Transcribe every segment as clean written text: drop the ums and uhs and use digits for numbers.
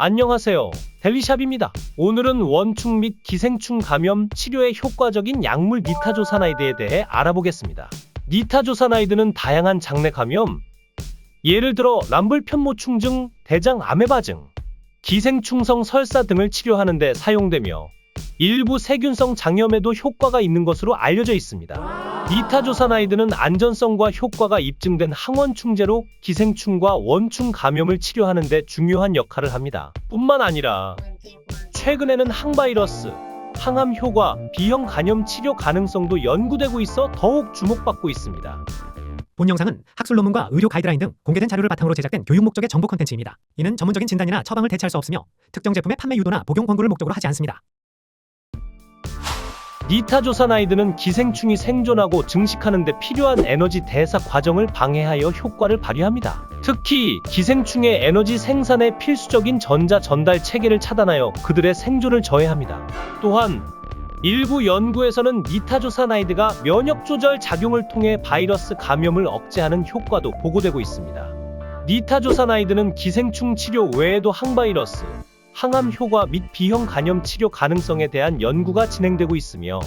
안녕하세요. 델리샵입니다. 오늘은 원충 및 기생충 감염 치료에 효과적인 약물 니타조사나이드에 대해 알아보겠습니다. 니타조사나이드는 다양한 장내 감염, 예를 들어 람블편모충증, 대장 아메바증, 기생충성 설사 등을 치료하는 데 사용되며 일부 세균성 장염에도 효과가 있는 것으로 알려져 있습니다. 니타조사나이드는 안전성과 효과가 입증된 항원충제로 기생충과 원충 감염을 치료하는 데 중요한 역할을 합니다. 뿐만 아니라 최근에는 항바이러스, 항암 효과, B형 간염 치료 가능성도 연구되고 있어 더욱 주목받고 있습니다. 본 영상은 학술 논문과 의료 가이드라인 등 공개된 자료를 바탕으로 제작된 교육 목적의 정보 콘텐츠입니다. 이는 전문적인 진단이나 처방을 대체할 수 없으며 특정 제품의 판매 유도나 복용 광고를 목적으로 하지 않습니다. 니타조사나이드는 기생충이 생존하고 증식하는 데 필요한 에너지 대사 과정을 방해하여 효과를 발휘합니다. 특히 기생충의 에너지 생산에 필수적인 전자 전달 체계를 차단하여 그들의 생존을 저해합니다. 또한 일부 연구에서는 니타조사나이드가 면역 조절 작용을 통해 바이러스 감염을 억제하는 효과도 보고되고 있습니다. 니타조사나이드는 기생충 치료 외에도 항바이러스, 항암 효과 및 B형 간염 치료 가능성에 대한 연구가 진행되고 있으며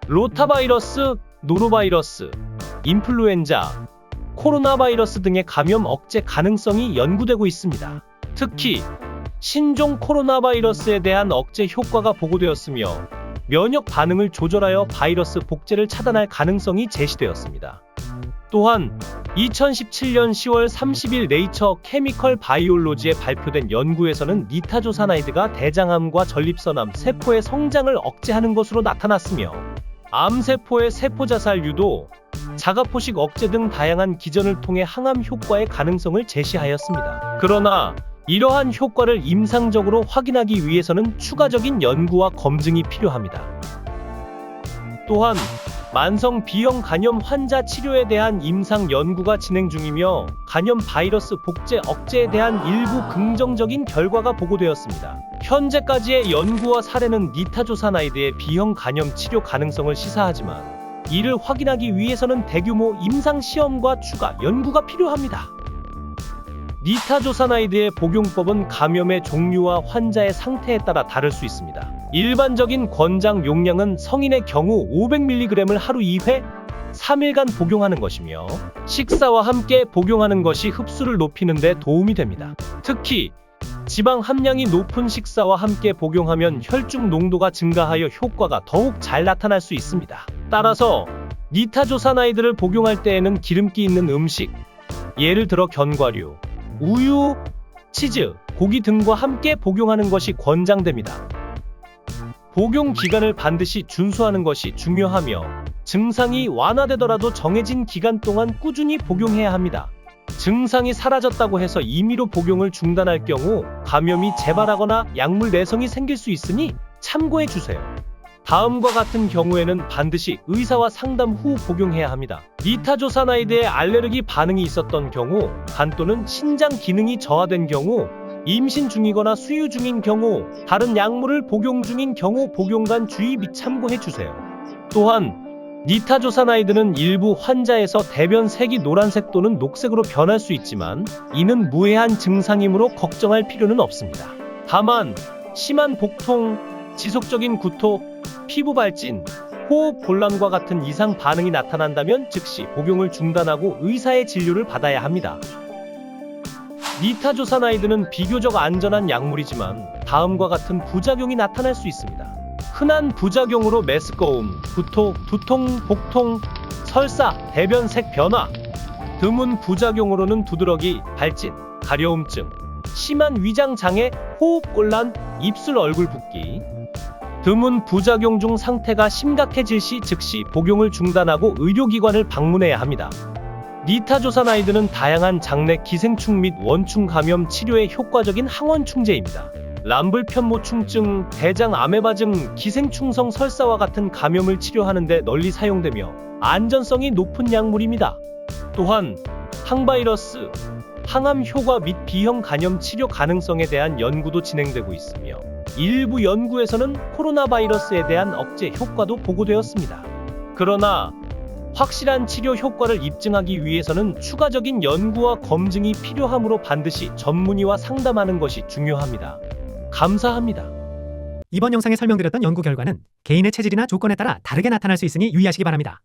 로타바이러스, 노로바이러스, 인플루엔자, 코로나 바이러스 등의 감염 억제 가능성이 연구되고 있습니다. 특히 신종 코로나 바이러스에 대한 억제 효과가 보고되었으며 면역 반응을 조절하여 바이러스 복제를 차단할 가능성이 제시되었습니다. 또한 2017년 10월 30일 네이처 케미컬 바이올로지에 발표된 연구에서는 니타조사나이드가 대장암과 전립선암 세포의 성장을 억제하는 것으로 나타났으며 암세포의 세포자살 유도, 자가포식 억제 등 다양한 기전을 통해 항암 효과의 가능성을 제시하였습니다. 그러나 이러한 효과를 임상적으로 확인하기 위해서는 추가적인 연구와 검증이 필요합니다. 또한 만성 B형 간염 환자 치료에 대한 임상 연구가 진행 중이며 간염 바이러스 복제 억제에 대한 일부 긍정적인 결과가 보고되었습니다. 현재까지의 연구와 사례는 니타조사나이드의 B형 간염 치료 가능성을 시사하지만 이를 확인하기 위해서는 대규모 임상 시험과 추가 연구가 필요합니다. 니타조사나이드의 복용법은 감염의 종류와 환자의 상태에 따라 다를 수 있습니다. 일반적인 권장 용량은 성인의 경우 500mg을 하루 2회, 3일간 복용하는 것이며 식사와 함께 복용하는 것이 흡수를 높이는 데 도움이 됩니다. 특히 지방 함량이 높은 식사와 함께 복용하면 혈중 농도가 증가하여 효과가 더욱 잘 나타날 수 있습니다. 따라서 니타조사나이드를 복용할 때에는 기름기 있는 음식, 예를 들어 견과류, 우유, 치즈, 고기 등과 함께 복용하는 것이 권장됩니다. 복용 기간을 반드시 준수하는 것이 중요하며 증상이 완화되더라도 정해진 기간 동안 꾸준히 복용해야 합니다. 증상이 사라졌다고 해서 임의로 복용을 중단할 경우 감염이 재발하거나 약물 내성이 생길 수 있으니 참고해 주세요. 다음과 같은 경우에는 반드시 의사와 상담 후 복용해야 합니다. 니타조사나이드에 알레르기 반응이 있었던 경우, 간 또는 신장 기능이 저하된 경우, 임신 중이거나 수유 중인 경우, 다른 약물을 복용 중인 경우 복용간 주의 및 참고해 주세요. 또한 니타조사나이드는 일부 환자에서 대변 색이 노란색 또는 녹색으로 변할 수 있지만 이는 무해한 증상이므로 걱정할 필요는 없습니다. 다만 심한 복통, 지속적인 구토, 피부 발진, 호흡 곤란과 같은 이상 반응이 나타난다면 즉시 복용을 중단하고 의사의 진료를 받아야 합니다. 니타조사나이드는 비교적 안전한 약물이지만 다음과 같은 부작용이 나타날 수 있습니다. 흔한 부작용으로 메스꺼움, 구토, 두통, 복통, 설사, 대변색 변화. 드문 부작용으로는 두드러기, 발진, 가려움증, 심한 위장장애, 호흡곤란, 입술 얼굴 붓기. 드문 부작용 중 상태가 심각해질 시 즉시 복용을 중단하고 의료기관을 방문해야 합니다. 니타조사나이드는 다양한 장내 기생충 및 원충 감염 치료에 효과적인 항원충제입니다. 람블편모충증, 대장 아메바증, 기생충성 설사와 같은 감염을 치료하는 데 널리 사용되며 안전성이 높은 약물입니다. 또한 항바이러스, 항암 효과 및 B형 간염 치료 가능성에 대한 연구도 진행되고 있으며 일부 연구에서는 코로나 바이러스에 대한 억제 효과도 보고되었습니다. 그러나 확실한 치료 효과를 입증하기 위해서는 추가적인 연구와 검증이 필요하므로 반드시 전문의와 상담하는 것이 중요합니다. 감사합니다. 이번 영상에 설명드렸던 연구 결과는 개인의 체질이나 조건에 따라 다르게 나타날 수 있으니 유의하시기 바랍니다.